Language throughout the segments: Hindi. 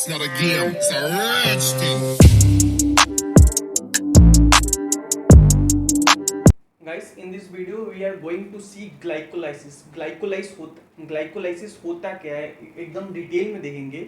It's not a game, it's a rich thing. Guys, in this video we are going to see glycolysis. Glycolysis होता क्या है एकदम डिटेल में देखेंगे,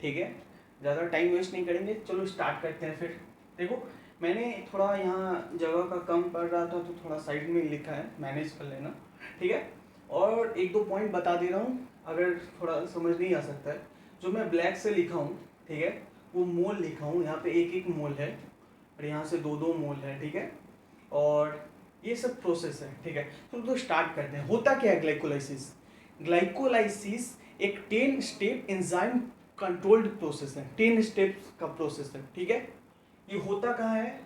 ठीक है। ज़्यादा टाइम वेस्ट नहीं करेंगे, चलो स्टार्ट करते हैं। फिर देखो, मैंने थोड़ा यहाँ जगह का कम पड़ रहा था तो थोड़ा साइड में लिखा है, मैनेज कर लेना, ठीक है। और एक दो पॉइंट बता दे रहा हूँ, अगर थोड़ा समझ नहीं आ सकता है। जो मैं ब्लैक से लिखा हूँ, ठीक है, वो मोल लिखा हूँ। यहाँ पे एक एक मोल है और यहाँ से दो दो मोल है, ठीक है। और ये सब प्रोसेस है, ठीक है। तो स्टार्ट करते हैं। होता क्या है ग्लाइकोलाइसिस? ग्लाइकोलाइसिस एक 10 स्टेप एंजाइम कंट्रोल्ड प्रोसेस है, 10 स्टेप्स का प्रोसेस है, ठीक है। ये होता कहाँ है?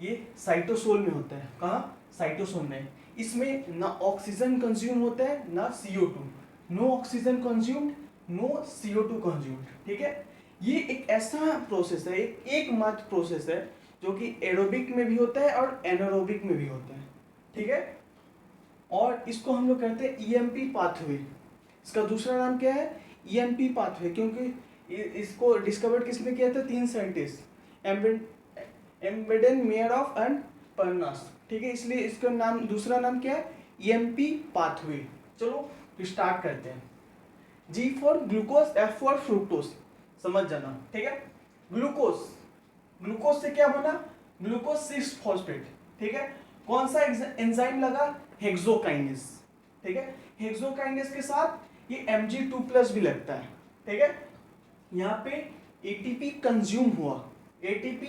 ये साइटोसोल में होता है। कहाँ? साइटोसोल में। इसमें ना ऑक्सीजन कंज्यूम होता है ना CO2, no oxygen consumed, no CO2 consumed, ठीक है। ये एक ऐसा प्रोसेस है, एकमात्र प्रोसेस है जो कि एरोबिक में भी होता है और एनारोबिक में भी होता है, ठीक है। और इसको हम लोग कहते हैं EMP पाथवे। इसका दूसरा नाम क्या है? EMP पाथवे, क्योंकि इसको डिस्कवर किसने किया था? 3 साइंटिस्ट, एम्बेडेन, मेयरऑफ एंड परनास, ठीक है। इसलिए इसका नाम, दूसरा नाम क्या है? EMP pathway. चलो स्टार्ट करते हैं। G for glucose, F for fructose, समझ जाना, ठीक है। ग्लूकोज, ग्लूकोज से क्या बना? ग्लूकोज 6 फॉस्फेट, ठीक है। कौन सा एंजाइम लगा? हेक्सोकाइनेस, ठीक है। हेक्सोकाइनेस के साथ ये Mg2+ भी लगता है, ठीक है। यहाँ पे ATP कंज्यूम हुआ, ATP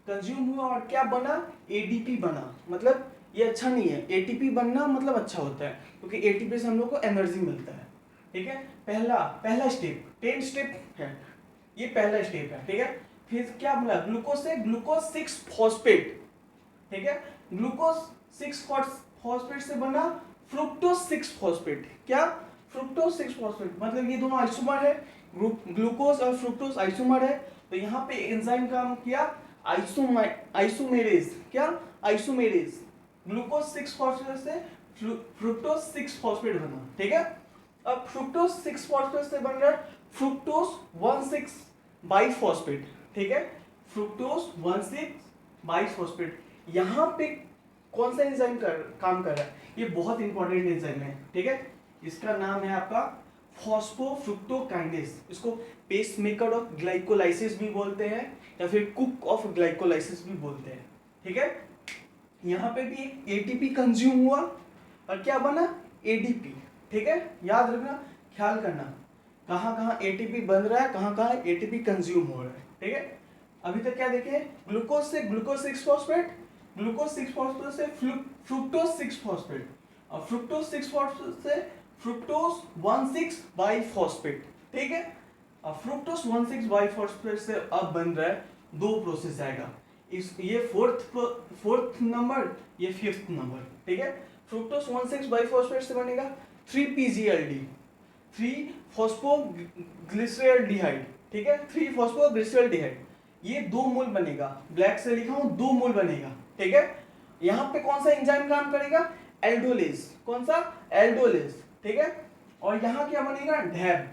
कंज्यूम हुआ और क्या बना? ADP बना। मतलब ये अच्छा नहीं है, ATP बनना मतलब अच्छा होता है, क्योंकि ATP से हम लोग को एनर्जी मिलता है, ठीक है। पहला स्टेप, 10 स्टेप है, ये पहला स्टेप है, ठीक है। फिर क्या बोला? ग्लूकोज से ग्लूकोज 6 फॉस्फेट, ठीक है। ग्लूकोज 6 फॉस्फेट से बना फ्रुक्टोज 6 फॉस्फेट। क्या? फ्रुक्टोज 6 फॉस्फेट, मतलब ये दोनों आइसोमर है। ग्लूकोज और फ्रुक्टोज आइसोमर है, तो यहाँ पे एंजाइम काम किया आइसोमेरेज। क्या? आइसोमेरेज। ग्लूकोज 6 फॉस्फेट से फ्रुक्टोज 6 फॉस्फेट बना, ठीक है। अब फ्रुक्टोज 6 फॉस्फेट से बन रहा है फ्रुक्टोज 1,6 बाइफॉस्फेट, ठीक है। Fructose 1,6 biphosphate. यहाँ पे कौन सा एंजाइम काम कर रहा है? ये बहुत इंपॉर्टेंट एंजाइम है, ठीक है। इसका नाम है आपका फॉस्फोफ्रुक्टोकाइनेस। इसको पेसमेकर ऑफ ग्लाइकोलाइसिस भी बोलते हैं या फिर कुक ऑफ ग्लाइकोलाइसिस भी बोलते हैं, ठीक है। यहाँ पे भी एक ATP कंज्यूम हुआ और क्या बना? ADP, ठीक है। याद रखना, ख्याल करना, कहाँ कहाँ ATP बन रहा है, कहाँ कहाँ ATP कंज्यूम हो रहा है, ठीक है। अभी तक क्या देखे? ग्लूकोज से ग्लूकोज 6 फॉस्फेट, ग्लूकोज 6 फॉस्फेट से फ्रुक्टोज 6 फॉस्फेट, और फ्रुक्टोज 6 फॉस्फेट से फ्रुक्टोज 1,6 बाइफॉस्फेट, ठीक है। अब फ्रुक्टोज 1,6 बाइफॉस्फेट से अब बन रहा है दो प्रोसेस आएगा। ये फोर्थ नंबर, ये 5th नंबर, ठीक है। फ्रुक्टोज 1,6 बाइफॉस्फेट से बनेगा 3PGLD, 3 फॉस्फोग्लिसरॉल्डिहाइड, ठीक है। 3 फॉस्फोग्लिसरॉल्डिहाइड, ये 2 मोल बनेगा। ब्लैक से लिखा हूं, 2 मोल बनेगा, ठीक है। यहाँ पे कौन सा एंजाइम काम करेगा? एल्डोलेज। कौन सा? एल्डोलेज, ठीक है। और यहाँ क्या बनेगा? ढैब,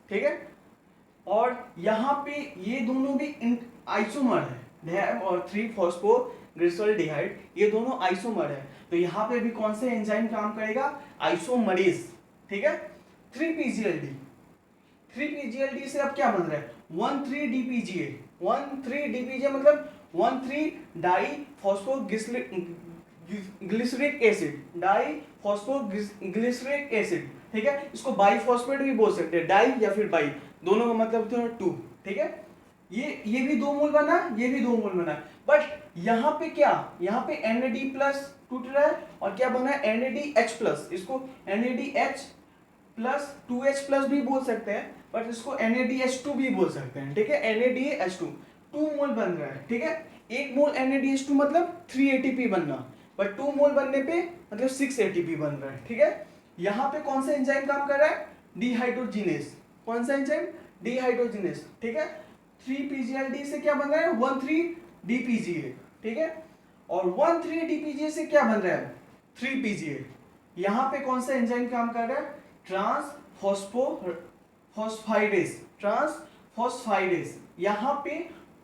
ठीक है। और यहाँ पे ये दोनों भी आइसोमर है, ढैब और 3 फॉस्फोग्लिसरॉल्डिहाइड, ये दोनों आइसोमर है। तो यहाँ पे भी कौन से एंजाइम काम करेगा? आइसोमरेज, ठीक है। 3PGLD, 3PGLD से अब क्या बन रहा है? 1,3-DPGA, 1,3-DPGA मतलब 1,3 डाइफॉस्फोग्लिसरिक एसिड, डाइफॉस्फोग्लिसरिक एसिड, ठीक है। इसको बाइफॉस्फेट भी बोल सकते हैं, डाई या फिर बाई, दोनों का मतलब तो 2, ठीक है। ये भी 2 मोल बना, ये भी 2 मोल बना, बट यहाँ पे क्या? यहाँ पे NAD+ टूट रहा है और क्या बना है? NADH+। इसको NADH+ 2H+ भी बोल सकते हैं, बट इसको NADH2 भी बोल सकते हैं, ठीक है। NADH2 2 मोल बन रहा है, ठीक है। 1 मोल NADH2 मतलब 3 ATP बनना, बट 2 मोल बनने पे मतलब 6 ATP बन रहा है, ठीक है। यहाँ पे कौन सा एंजाइम काम कर रहा है? डिहाइड्रोजिनेस। कौन सा एंजाइम? डिहाइड्रोजिनेस, ठीक है। 3PGLD से क्या बन रहा है? 1,3-DPGA, ठीक है। और 1,3-DPGA से क्या बन रहा है? 3PGA। यहाँ पे कौन सा एंजाइम काम कर रहा है? ट्रांसफॉस्फोफॉस्फाइडेस, ट्रांस फॉस्फाइडेज, यहाँ पे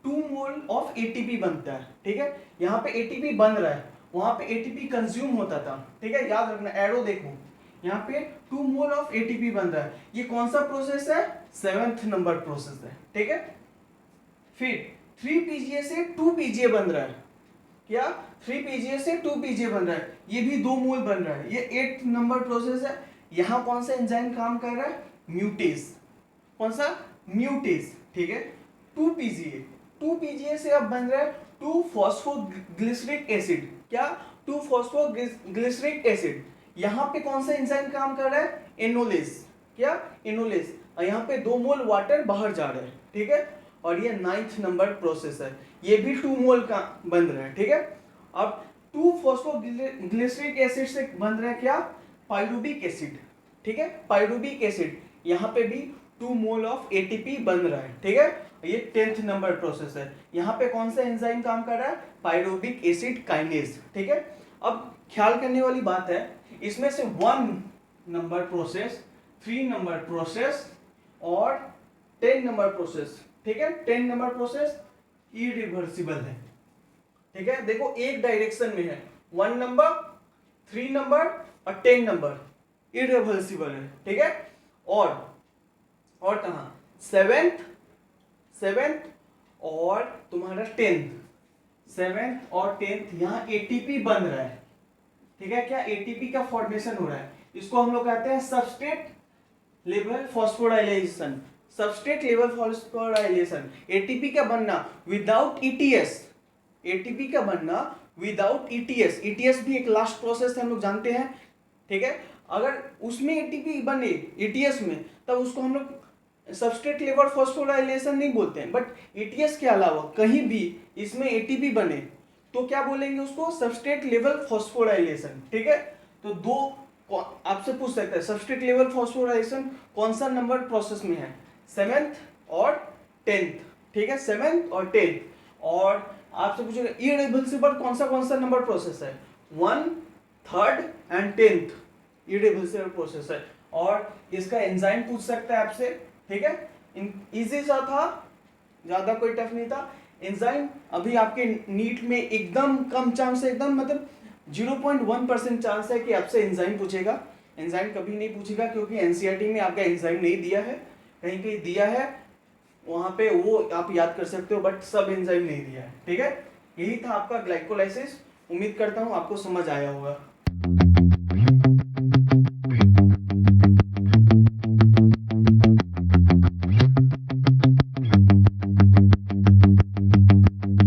2 मोल ऑफ एटीपी बनता है, ठीक है। यहाँ पे एटीपी बन रहा है, वहां पे एटीपी कंज्यूम होता था, ठीक है। याद रखना, एरो देखो, यहाँ पे 2 मोल ऑफ एटीपी बन रहा है। ये कौन सा प्रोसेस है? 7th नंबर प्रोसेस है, ठीक है। फिर 3 पीजीए से 2 पीजीए बन रहा है, क्या 3 पीजीए से 2 पीजीए बन रहा है, ये भी 2 मोल बन रहा है, ये 8th नंबर प्रोसेस है। यहाँ कौन सा एंजाइम काम कर रहा है? म्यूटेज। कौन सा? म्यूटेज, ठीक है। 2 पीजीए से अब बन रहा है 2 फॉस्फोग्लिसरिक एसिड, क्या 2 फॉस्फोग्लिसरिक एसिड। यहाँ पे कौन सा एंजाइम काम कर रहा है? एनोलेज, क्या एनोलेज। और यहाँ पे 2 मोल वाटर बाहर जा रहा है, ठीक है। और ये 9th नंबर प्रोसेस है, ये भी 2 मोल का बन रहा है, ठीक है। अब 2 फॉस्फोग्लिसरिक एसिड से बन रहा है क्या? पाइरुबिक एसिड, ठीक है, पाइरुबिक एसिड। यहाँ पे भी 2 मोल ऑफ एटीपी बन रहा है, ठीक है। ये 10th नंबर प्रोसेस है। यहाँ पे कौन सा एंजाइम काम कर रहा है? पाइरुबिक एसिड काइनेज, ठीक है। अब ख्याल करने वाली बात है, इसमें से 1 नंबर प्रोसेस, 3 नंबर प्रोसेस और 10 नंबर प्रोसेस, ठीक है। 10 नंबर प्रोसेस इरिवर्सिबल है, ठीक है। देखो एक डायरेक्शन में है, 1 नंबर, 3 नंबर और 10 नंबर इरिवर्सिबल है, ठीक है। और कहा 7th और तुम्हारा 7th और 10th यहाँ एटीपी बन रहा है, ठीक है। क्या एटीपी का फॉर्मेशन हो रहा है, इसको हम लोग कहते हैं substrate level phosphorylation. Substrate level phosphorylation, ATP का बनना विदाउट ईटीएस, एटीपी का बनना विदाउट ईटीएस। ईटीएस भी एक लास्ट प्रोसेस है, हम लोग जानते हैं, ठीक है। अगर उसमें एटीपी बने ईटीएस में, तब उसको हम लोग सबस्ट्रेट लेवल फॉस्फोराइलेशन नहीं बोलते हैं। बट ईटीएस के अलावा कहीं भी इसमें एटीपी बने तो क्या बोलेंगे उसको? सबस्ट्रेट लेवल फॉस्फोराइलेशन, ठीक है। तो दो आपसे पूछ सकता है सबस्ट्रेट लेवल फॉस्फोराइलेशन कौन सा नंबर प्रोसेस में है? 7th और 10th, ठीक है, 7th और 10th। और आपसे पूछेगा इरिवर्सिबल कौन सा नंबर प्रोसेस है? 1, 3rd and 10th irreversible process है। और इसका एंजाइम पूछ सकता है आपसे, ठीक है। इजी सा था, ज्यादा कोई टफ नहीं था। एंजाइम अभी आपके नीट में एकदम कम चांस है, एकदम मतलब 0.1% चांस है कि आपसे एंजाइम पूछेगा। एंजाइम कभी नहीं पूछेगा क्योंकि एनसीईआरटी में आपका एंजाइम नहीं दिया है, कहीं कहीं दिया है, वहां पे वो आप याद कर सकते हो, बट सब एंजाइम नहीं दिया है, ठीक है। यही था आपका ग्लाइकोलाइसिस। उम्मीद करता हूँ आपको समझ आया होगा।